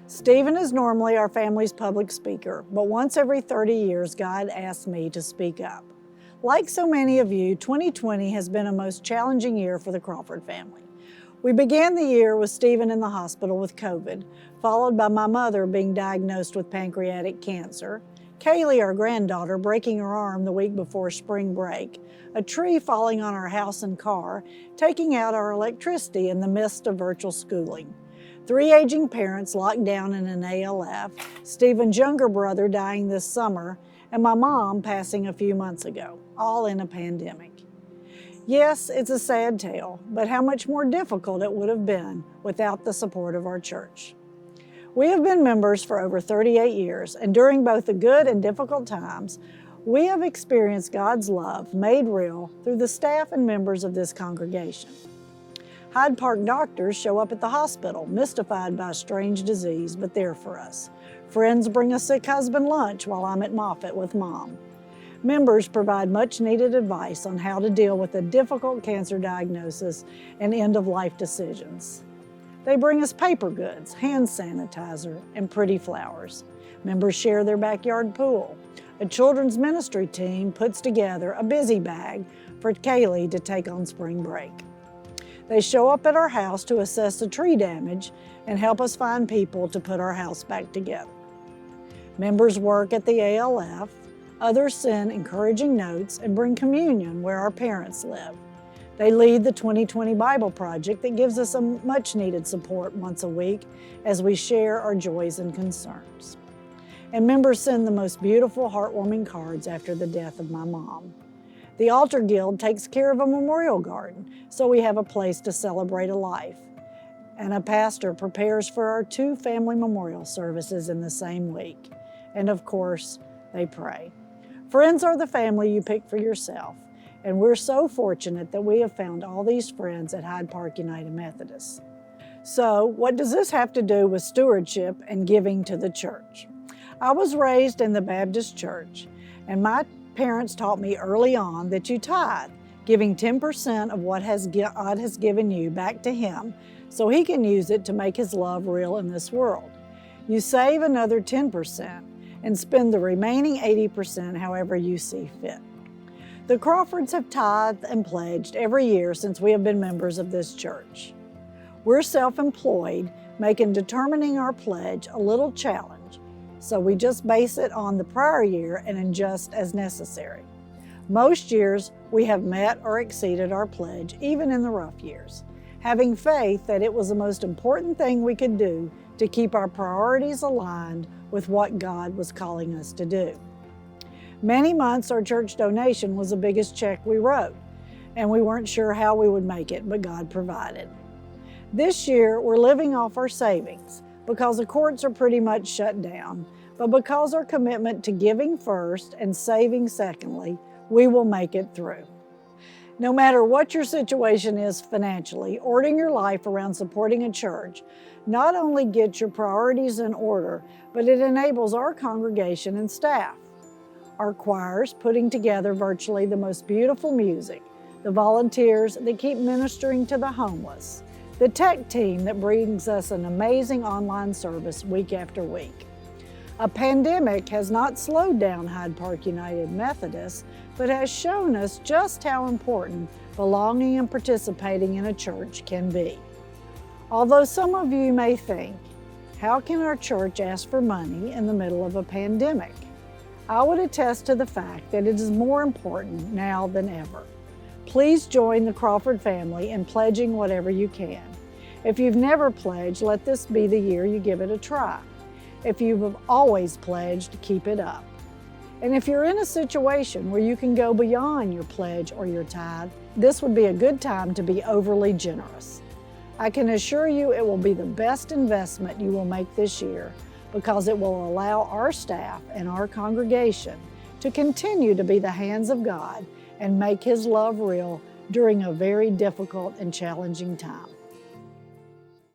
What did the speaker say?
Stephen is normally our family's public speaker, but once every 30 years, God asked me to speak up. Like so many of you, 2020 has been a most challenging year for the Crawford family. We began the year with Stephen in the hospital with COVID, followed by my mother being diagnosed with pancreatic cancer, Kaylee, our granddaughter, breaking her arm the week before spring break, a tree falling on our house and car, taking out our electricity in the midst of virtual schooling. 3 aging parents locked down in an ALF, Stephen's younger brother dying this summer, and my mom passing a few months ago, all in a pandemic. Yes, it's a sad tale, but how much more difficult it would have been without the support of our church. We have been members for over 38 years, and during both the good and difficult times, we have experienced God's love made real through the staff and members of this congregation. Hyde Park doctors show up at the hospital, mystified by a strange disease, but there for us. Friends bring a sick husband lunch while I'm at Moffitt with Mom. Members provide much-needed advice on how to deal with a difficult cancer diagnosis and end-of-life decisions. They bring us paper goods, hand sanitizer, and pretty flowers. Members share their backyard pool. A children's ministry team puts together a busy bag for Kaylee to take on spring break. They show up at our house to assess the tree damage and help us find people to put our house back together. Members work at the ALF. Others send encouraging notes and bring communion where our parents live. They lead the 2020 Bible Project that gives us a much-needed support once a week as we share our joys and concerns. And members send the most beautiful, heartwarming cards after the death of my mom. The Altar Guild takes care of a memorial garden, so we have a place to celebrate a life. And a pastor prepares for our 2 family memorial services in the same week. And of course, they pray. Friends are the family you pick for yourself. And we're so fortunate that we have found all these friends at Hyde Park United Methodist. So, what does this have to do with stewardship and giving to the church? I was raised in the Baptist church, and my parents taught me early on that you tithe, giving 10% of what God has given you back to Him so He can use it to make His love real in this world. You save another 10% and spend the remaining 80% however you see fit. The Crawfords have tithed and pledged every year since we have been members of this church. We're self-employed, making determining our pledge a little challenge, so we just base it on the prior year and adjust as necessary. Most years, we have met or exceeded our pledge, even in the rough years, having faith that it was the most important thing we could do to keep our priorities aligned with what God was calling us to do. Many months, our church donation was the biggest check we wrote, and we weren't sure how we would make it, but God provided. This year, we're living off our savings because the courts are pretty much shut down, but because our commitment to giving first and saving secondly, we will make it through. No matter what your situation is financially, ordering your life around supporting a church not only gets your priorities in order, but it enables our congregation and staff. Our choirs putting together virtually the most beautiful music, the volunteers that keep ministering to the homeless, the tech team that brings us an amazing online service week after week. A pandemic has not slowed down Hyde Park United Methodist, but has shown us just how important belonging and participating in a church can be. Although some of you may think, how can our church ask for money in the middle of a pandemic? I would attest to the fact that it is more important now than ever. Please join the Crawford family in pledging whatever you can. If you've never pledged, let this be the year you give it a try. If you've always pledged, keep it up. And if you're in a situation where you can go beyond your pledge or your tithe, this would be a good time to be overly generous. I can assure you it will be the best investment you will make this year, because it will allow our staff and our congregation to continue to be the hands of God and make His love real during a very difficult and challenging time.